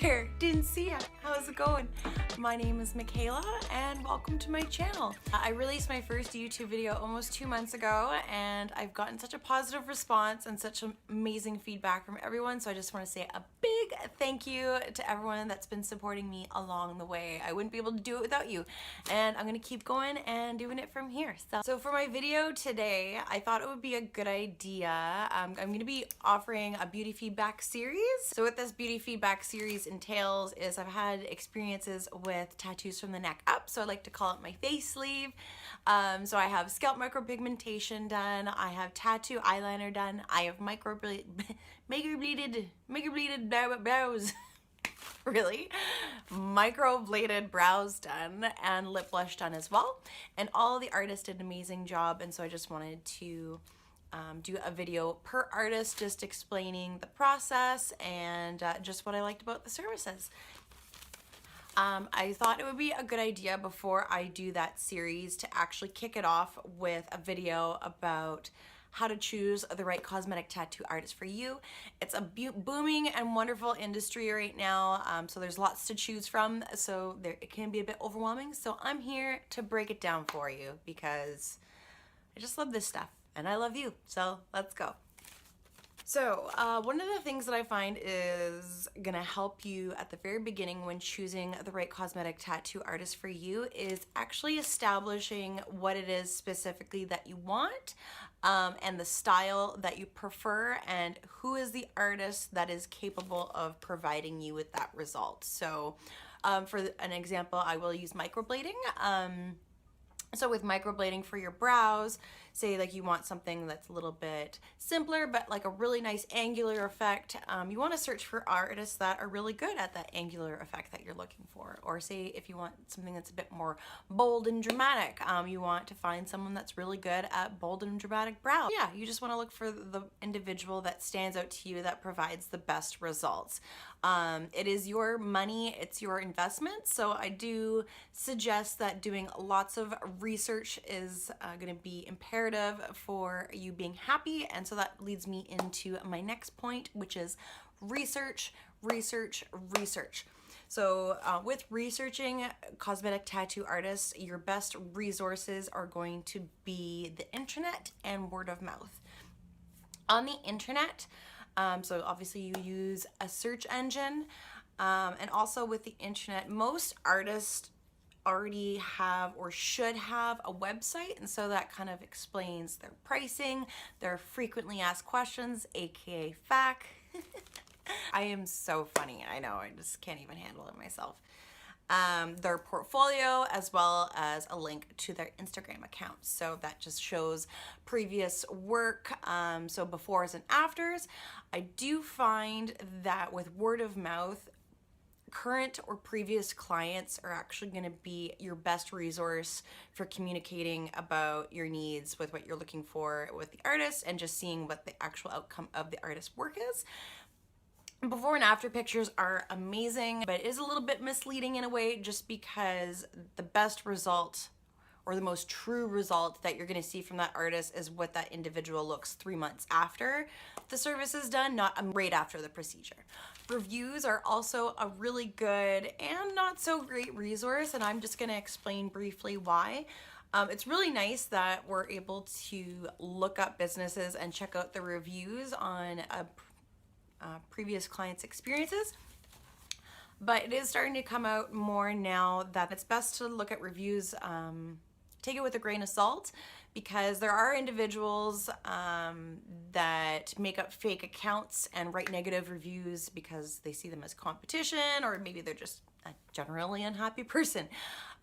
there, didn't see ya. How's it going? My name is Michaela and welcome to my channel. I released my first YouTube video almost 2 months ago and I've gotten such a positive response and such amazing feedback from everyone, so I just want to say a big thank you to everyone that's been supporting me along the way. I wouldn't be able to do it without you, and I'm gonna keep going and doing it from here. So for my video today, I thought it would be a good idea. I'm gonna be offering a beauty feedback series. So what this beauty feedback series entails is I've had experiences with tattoos from the neck up, so I like to call it my face sleeve. So I have scalp micropigmentation done, I have tattoo eyeliner done, I have microbladed brows really microbladed brows done, and lip blush done as well, and all the artists did an amazing job, and so I just wanted to do a video per artist just explaining the process and just what I liked about the services. I thought it would be a good idea before I do that series to actually kick it off with a video about how to choose the right cosmetic tattoo artist for you. It's a booming and wonderful industry right now, so there's lots to choose from, so it can be a bit overwhelming. So I'm here to break it down for you because I just love this stuff and I love you, so let's go. So one of the things that I find is gonna help you at the very beginning when choosing the right cosmetic tattoo artist for you is actually establishing what it is specifically that you want, and the style that you prefer, and who is the artist that is capable of providing you with that result. So for an example, I will use microblading. So with microblading for your brows, say like you want something that's a little bit simpler but like a really nice angular effect, you want to search for artists that are really good at that angular effect that you're looking for. Or say if you want something that's a bit more bold and dramatic, you want to find someone that's really good at bold and dramatic brows. Yeah, you just want to look for the individual that stands out to you, that provides the best results. It is your money, it's your investment, so I do suggest that doing lots of research is going to be imperative for you being happy, and so that leads me into my next point, which is research, research, research. So with researching cosmetic tattoo artists, your best resources are going to be the internet and word of mouth. On the internet, so obviously you use a search engine, and also with the internet, most artists already have or should have a website, and so that kind of explains their pricing, their frequently asked questions, aka FAQ. I am so funny, I know, I just can't even handle it myself. Their portfolio, as well as a link to their Instagram account. So that just shows previous work, so befores and afters. I do find that with word of mouth, current or previous clients are actually going to be your best resource for communicating about your needs with what you're looking for with the artist, and just seeing what the actual outcome of the artist's work is. Before and after pictures are amazing, but it is a little bit misleading in a way, just because the best result or the most true result that you're going to see from that artist is what that individual looks 3 months after the service is done, not right after the procedure. Reviews are also a really good and not so great resource, and I'm just going to explain briefly why. It's really nice that we're able to look up businesses and check out the reviews on previous clients' experiences, but it is starting to come out more now that it's best to look at reviews, take it with a grain of salt, because there are individuals that make up fake accounts and write negative reviews because they see them as competition, or maybe they're just a generally unhappy person.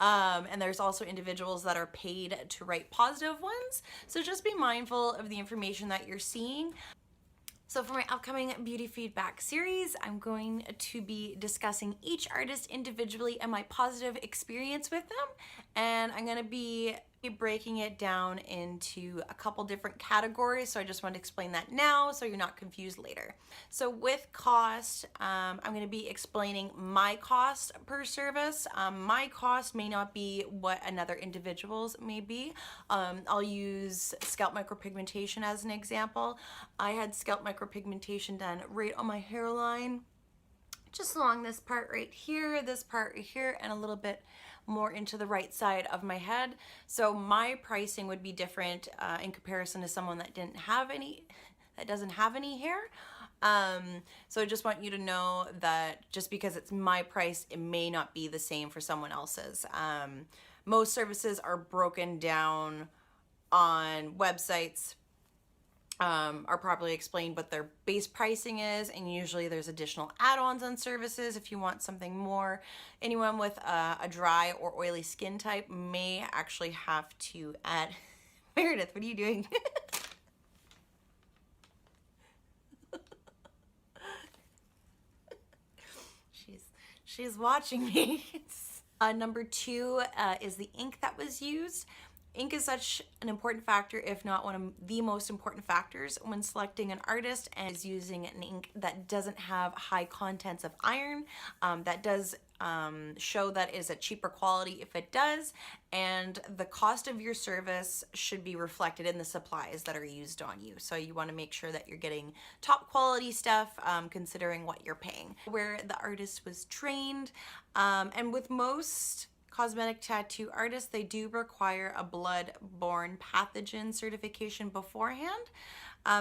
And there's also individuals that are paid to write positive ones, so just be mindful of the information that you're seeing. So for my upcoming beauty feedback series, I'm going to be discussing each artist individually and my positive experience with them. And I'm going to be breaking it down into a couple different categories. So I just want to explain that now so you're not confused later. So with cost, I'm going to be explaining my cost per service. My cost may not be what another individual's may be. I'll use scalp micropigmentation as an example. I had scalp micropigmentation done right on my hairline just along this part right here, this part right here, and a little bit more into the right side of my head. So my pricing would be different in comparison to someone that doesn't have any hair. So I just want you to know that just because it's my price, it may not be the same for someone else's. Most services are broken down on websites, are properly explained what their base pricing is, and usually there's additional add-ons on services if you want something more. Anyone with a dry or oily skin type may actually have to add Meredith, what are you doing? She's watching me. Number 2 is the ink that was used. Ink is such an important factor, if not one of the most important factors when selecting an artist, and is using an ink that doesn't have high contents of iron. That does show that is a cheaper quality if it does, and the cost of your service should be reflected in the supplies that are used on you. So you want to make sure that you're getting top quality stuff, considering what you're paying. Where the artist was trained, and with most cosmetic tattoo artists, they do require a blood-borne pathogen certification beforehand.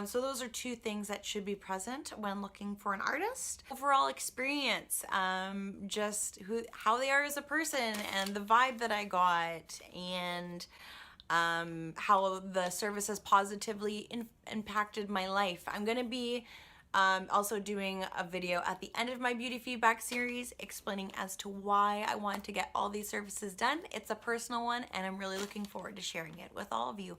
So those are 2 things that should be present when looking for an artist. Overall experience, just how they are as a person, and the vibe that I got, and how the service has positively impacted my life. I'm gonna be also doing a video at the end of my beauty feedback series explaining as to why I want to get all these services done. It's a personal one, and I'm really looking forward to sharing it with all of you.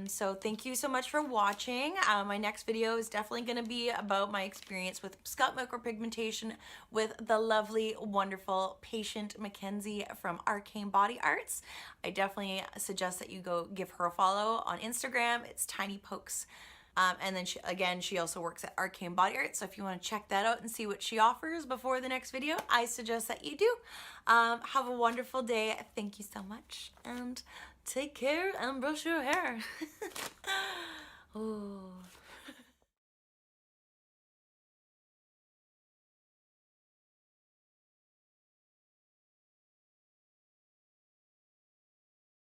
So thank you so much for watching. My next video is definitely going to be about my experience with scalp micropigmentation with the lovely, wonderful patient Mackenzie from Arcane Body Arts. I definitely suggest that you go give her a follow on Instagram. It's Tiny Pokes. And then she also works at Arcane Body Art, so if you want to check that out and see what she offers before the next video, I suggest that you do. Have a wonderful day. Thank you so much, and take care and brush your hair. Oh.